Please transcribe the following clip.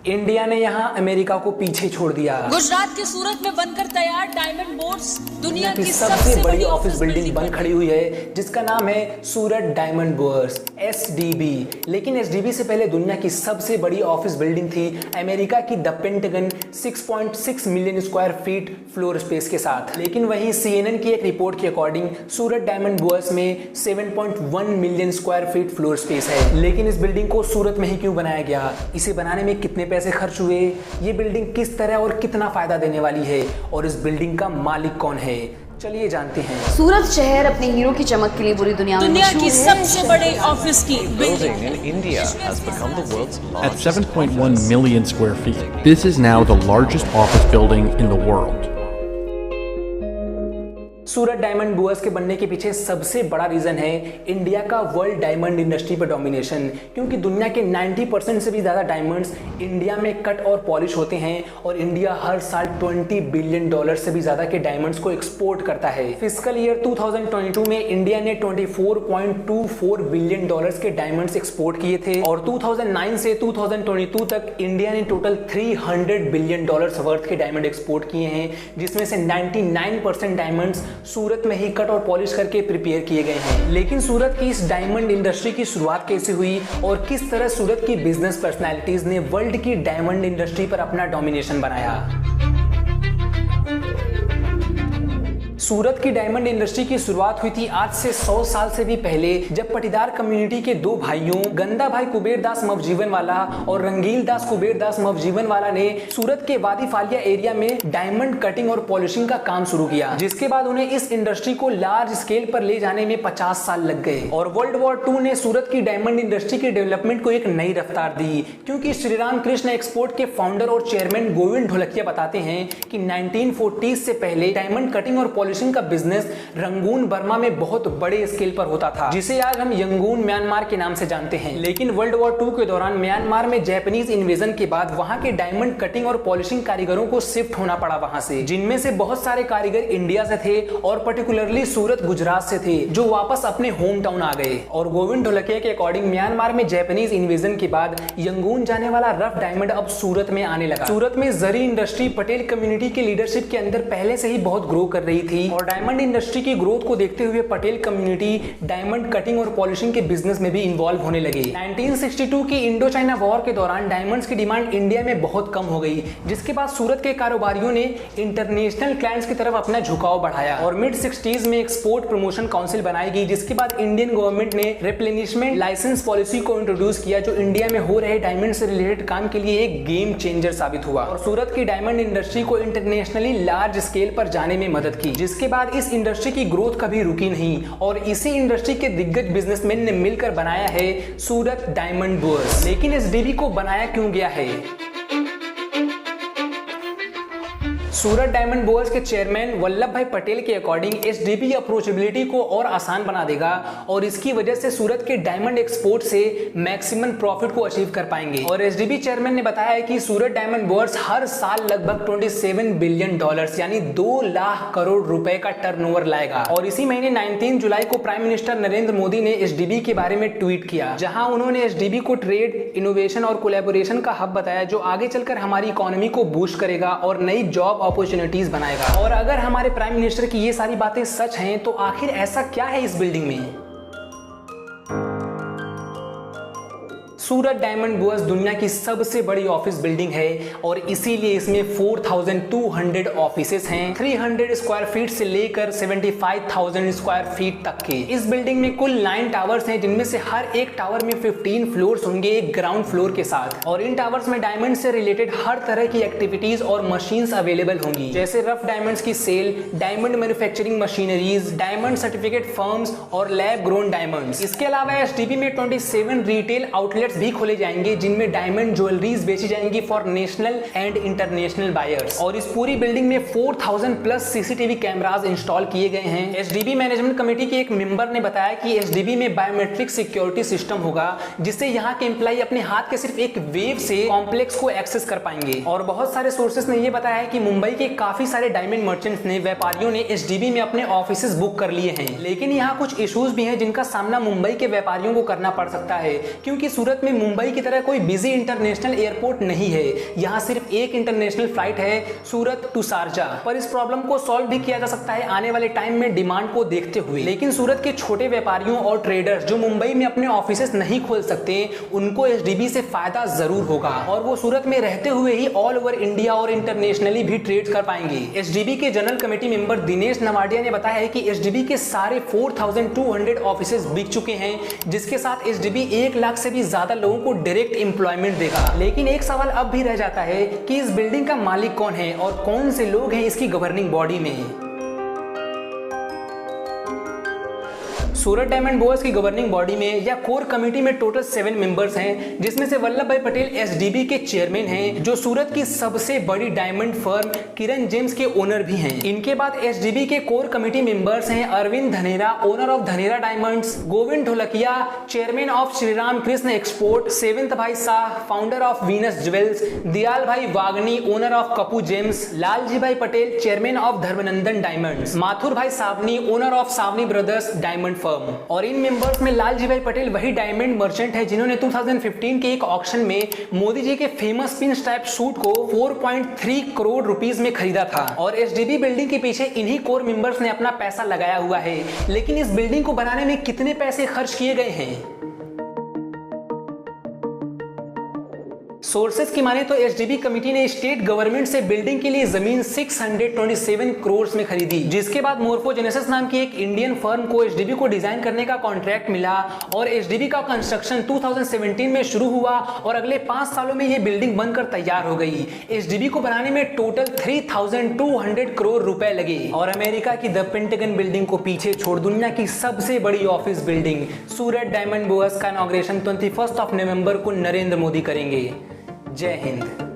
India ने यहाँ America को पीछे छोड़ दिया। गुजरात के सूरत में बनकर तैयार डायमंड बोर्ड्स दुनिया की सबसे बड़ी ऑफिस बिल्डिंग बन खड़ी हुई है, जिसका नाम है सूरत डायमंड बोर्ड्स SDB। लेकिन SDB से पहले दुनिया की सबसे बड़ी ऑफिस बिल्डिंग थी अमेरिका की the pentagon, 6.6 million square feet floor space के साथ। लेकिन वहीं CNN की एक रिपोर्ट के अकॉर्डिंग सूरत डायमंड बोर्ड्स में 7.1 million square feet floor space है। लेकिन इस बिल्डिंग को सूरत में ही क्यों बनाया गया, इसे बनाने में कितने पैसे खर्च हुए, ये बिल्डिंग किस तरह और कितना फायदा देने वाली है, और इस बिल्डिंग का मालिक कौन है, चलिए जानते हैं। सूरत शहर अपने हीरो की चमक के लिए पूरी दुनिया की सबसे बड़ी ऑफिस की building in India has become the world's At largest. 7.1 million square feet, this is now the largest office building in the world. Surat diamond boards के बनने के पीछे सबसे बड़ा रीजन है इंडिया का वर्ल्ड डायमंड इंडस्ट्री पर डोमिनेशन, क्योंकि दुनिया के 90% से भी ज़्यादा डायमंड्स इंडिया में कट और पॉलिश होते हैं, और इंडिया हर साल $20 बिलियन से भी ज़्यादा के डायमंड्स को एक्सपोर्ट करता है। फिजिकल ईयर 2022 में इंडिया ने $24.24 बिलियन के डायमंड्स एक्सपोर्ट किए थे, और 2009 से 2022 तक इंडिया ने टोटल $300 बिलियन वर्थ के डायमंड एक्सपोर्ट किए हैं, जिसमें से 99% डायमंड्स सूरत में ही कट और पॉलिश करके प्रिपेयर किए गए हैं। लेकिन सूरत की इस डायमंड इंडस्ट्री की शुरुआत कैसे हुई और किस तरह सूरत की बिजनेस पर्सनालिटीज ने वर्ल्ड की डायमंड इंडस्ट्री पर अपना डोमिनेशन बनाया। सूरत की डायमंड इंडस्ट्री की शुरुआत हुई थी आज से 100 साल से भी पहले, जब पटीदार कम्युनिटी के दो भाइयों गंदा भाई कुबेर दास मवजीवन वाला और रंगील दास कुबेर दास मवजीवन वाला ने सूरत के वादी फालिया एरिया में डायमंड कटिंग और पॉलिशिंग का काम शुरू किया, जिसके बाद उन्हें इस इंडस्ट्री को लार्ज स्केल पर ले जाने में 50 साल लग गए। और वर्ल्ड वॉर 2 ने सूरत की डायमंड इंडस्ट्री के डेवलपमेंट को एक नई रफ्तार दी, क्योंकि श्री राम कृष्ण एक्सपोर्ट के फाउंडर और चेयरमैन गोविंद ढोलकिया बताते हैं कि 1940 से पहले डायमंड कटिंग और पॉलिशिंग का बिजनेस रंगून बर्मा में बहुत बड़े स्केल पर होता था, जिसे आज हम यंगून म्यांमार के नाम से जानते हैं। लेकिन वर्ल्ड वॉर 2 के दौरान म्यांमार में जापानीज इन्वेजन के बाद वहां के डायमंड कटिंग और पॉलिशिंग कारीगरों को शिफ्ट होना पड़ा वहां से, जिनमें से बहुत सारे कारीगर इंडिया से थे और पर्टिकुलरली सूरत गुजरात से थे, जो वापस अपने होम टाउन आ गए। और गोविंद ढोलकिया के अकॉर्डिंग म्यांमार में जापानीज इन्वेजन के बाद यंगून जाने वाला रफ डायमंड अब सूरत में आने लगा। सूरत में जरी इंडस्ट्री पटेल कम्युनिटी के लीडरशिप के अंदर पहले से ही बहुत ग्रो कर रही थी, और डायमंड इंडस्ट्री की ग्रोथ को देखते हुए पटेल कम्युनिटी डायमंड कटिंग और पॉलिशिंग के बिजनेस में भी इन्वॉल्व होने लगे। 1962 की इंडो चाइना वॉर के दौरान डायमंड्स की डिमांड इंडिया में बहुत कम हो गई, जिसके बाद सूरत के कारोबारियों ने इंटरनेशनल क्लाइंट्स की तरफ अपना झुकाव बढ़ाया, और मिड 60s में एक्सपोर्ट प्रमोशन काउंसिल बनाई गई, जिसके बाद इंडियन गवर्नमेंट ने रिप्लेनिशमेंट लाइसेंस पॉलिसी को इंट्रोड्यूस किया, जो इंडिया में हो रहे डायमंड से रिलेटेड काम के लिए एक गेम चेंजर साबित हुआ और सूरत की डायमंड इंडस्ट्री को इंटरनेशनली लार्ज स्केल पर जाने में मदद की। जिसके बाद इस इंडस्ट्री की ग्रोथ कभी रुकी नहीं, और इसी इंडस्ट्री के दिग्गज बिजनेसमैन ने मिलकर बनाया है सूरत डायमंड बोर्ड्स। लेकिन SDB को बनाया क्यों गया है? सूरत डायमंड बोर्ड्स के चेयरमैन वल्लभ भाई पटेल के अकॉर्डिंग SDB अप्रोचेबिलिटी को और आसान बना देगा, और इसकी वजह से सूरत के डायमंड एक्सपोर्ट से मैक्सिमम प्रॉफिट को अचीव कर पाएंगे। और SDB चेयरमैन ने बताया है कि सूरत डायमंड बोर्ड्स हर साल लगभग $27 बिलियन यानी 2 लाख करोड़ रुपए का टर्नओवर लाएगा। और इसी महीने 19 जुलाई को प्राइम मिनिस्टर नरेंद्र मोदी ने SDB के बारे में ट्वीट किया, जहां उन्होंने SDB को ट्रेड, इनोवेशन और कोलैबोरेशन का हब बताया, जो आगे चलकर हमारी इकोनॉमी को बूस्ट करेगा और नई जॉब अपॉर्चुनिटीज बनाएगा। और अगर हमारे प्राइम मिनिस्टर की ये सारी बातें सच हैं, तो आखिर ऐसा क्या है इस बिल्डिंग में? सूरत डायमंड बोर्ड्स दुनिया की सबसे बड़ी ऑफिस बिल्डिंग है, और इसीलिए इसमें 4200 ऑफिसेस हैं, 300 स्क्वायर फीट से लेकर 75,000 स्क्वायर फीट तक के। इस बिल्डिंग में कुल 9 टावर्स हैं, जिनमें से हर एक टावर में 15 फ्लोर्स होंगे, एक ग्राउंड फ्लोर के साथ। और इन टावर्स में डायमंड से रिलेटेड हर तरह की एक्टिविटीज और मशीन्स अवेलेबल होंगी, जैसे रफ डायमंड्स की sale, diamond manufacturing machineries, diamond certificate firms और लैब ग्रोन डायमंड्स। इसके अलावा SDB में 27 रिटेल आउटलेट्स भी खोले जाएंगे, जिनमें डायमंड ज्वेलरीज बेची जाएंगी for national and international buyers. और इस पूरी बिल्डिंग में 4000 प्लस CCTV कैमरास इंस्टॉल किए गए हैं। SDB मैनेजमेंट कमेटी के एक मेंबर ने बताया कि SDB में बायोमेट्रिक सिक्योरिटी सिस्टम होगा, जिससे यहाँ के एम्प्लॉय अपने हाथ के सिर्फ एक वेव से कॉम्प्लेक्स को एक्सेस कर पाएंगे। और बहुत सारे सोर्सेस ने यह बताया है कि मुंबई के काफी सारे डायमंड मर्चेंट्स ने, व्यापारियों ने SDB में अपने ऑफिसेस बुक कर लिए हैं। लेकिन यहाँ कुछ इश्यूज भी हैं, जिनका सामना मुंबई के व्यापारियों को करना पड़ सकता है, क्योंकि सूरत में मुंबई की तरह कोई बिजी इंटरनेशनल एयरपोर्ट नहीं है। यहाँ सिर्फ एक इंटरनेशनल फ्लाइट है, सूरत टू शारजाह। पर इस प्रॉब्लम को सॉल्व भी किया जा सकता है आने वाले टाइम में डिमांड को देखते हुए। लेकिन सूरत के छोटे व्यापारियों और ट्रेडर्स जो मुंबई में अपने ऑफिसेस नहीं खोल सकते, उनको एसडीबी से फायदा जरूर होगा और वो सूरत में रहते हुए ही ऑल ओवर इंडिया और इंटरनेशनली भी ट्रेड कर पाएंगे। एसडीबी के जनरल कमेटी मेंबर दिनेश नवाडिया ने बताया है कि एसडीबी के सारे 4200 ऑफिसेस बिक चुके हैं, जिसके साथ एसडीबी 1 लाख से भी ज्यादा लोगों को डायरेक्ट एम्प्लॉयमेंट देगा। लेकिन एक सवाल अब भी रह जाता है कि इस बिल्डिंग का मालिक कौन है और कौन से लोग हैं इसकी गवर्निंग बॉडी में। सूरत डायमंड बोर्स की गवर्निंग बॉडी में या कोर कमेटी में टोटल 7 मेंबर्स हैं, जिसमें से वल्लभ भाई पटेल एसडीबी के चेयरमैन हैं, जो सूरत की सबसे बड़ी डायमंड फर्म किरण जेम्स के ओनर भी हैं। इनके बाद एसडीबी के कोर कमेटी मेंबर्स हैं Arvind Dhanera, owner of Dhanera Diamonds, Govind Dholakia, chairman of Shri Ram Krishna export, Sevant bhai Shah, founder of Venus Jewels, Dayal bhai Vagani, owner of Kapu Gems, Lalji bhai Patel, chairman of Dharmanandan Diamonds, Mathur bhai Savani, owner of Savani Brothers diamond firm. और इन मेंबर्स में लालजी भाई पटेल वही डायमंड मर्चेंट है जिन्होंने 2015 के एक ऑक्शन में मोदी जी के फेमस पिन स्ट्रैप सूट को 4.3 करोड़ रुपीस में खरीदा था। और एसडीबी बिल्डिंग के पीछे इन्हीं कोर मेंबर्स ने अपना पैसा लगाया हुआ है। लेकिन इस बिल्डिंग को बनाने में कितने पैसे खर्च किए गए हैं? सोर्सेस की माने तो एसडीबी कमेटी ने स्टेट गवर्नमेंट से बिल्डिंग के लिए जमीन 627 करोड़ में खरीदी, जिसके बाद मोर्फोजेनेसिस नाम की एक इंडियन फर्म को एसडीबी को डिजाइन करने का कॉन्ट्रैक्ट मिला और एसडीबी का कंस्ट्रक्शन 2017 में शुरू हुआ और अगले 5 सालों में यह बिल्डिंग बनकर तैयार हो गई। एसडीबी को बनाने में टोटल 3200 करोड़ रुपए लगे। और अमेरिका की द पेंटागन बिल्डिंग को पीछे छोड़ दुनिया की सबसे बड़ी ऑफिस बिल्डिंग सूरत डायमंड बोर्स का इनॉग्रेशन 21 नवंबर को नरेंद्र मोदी करेंगे। जय हिंद।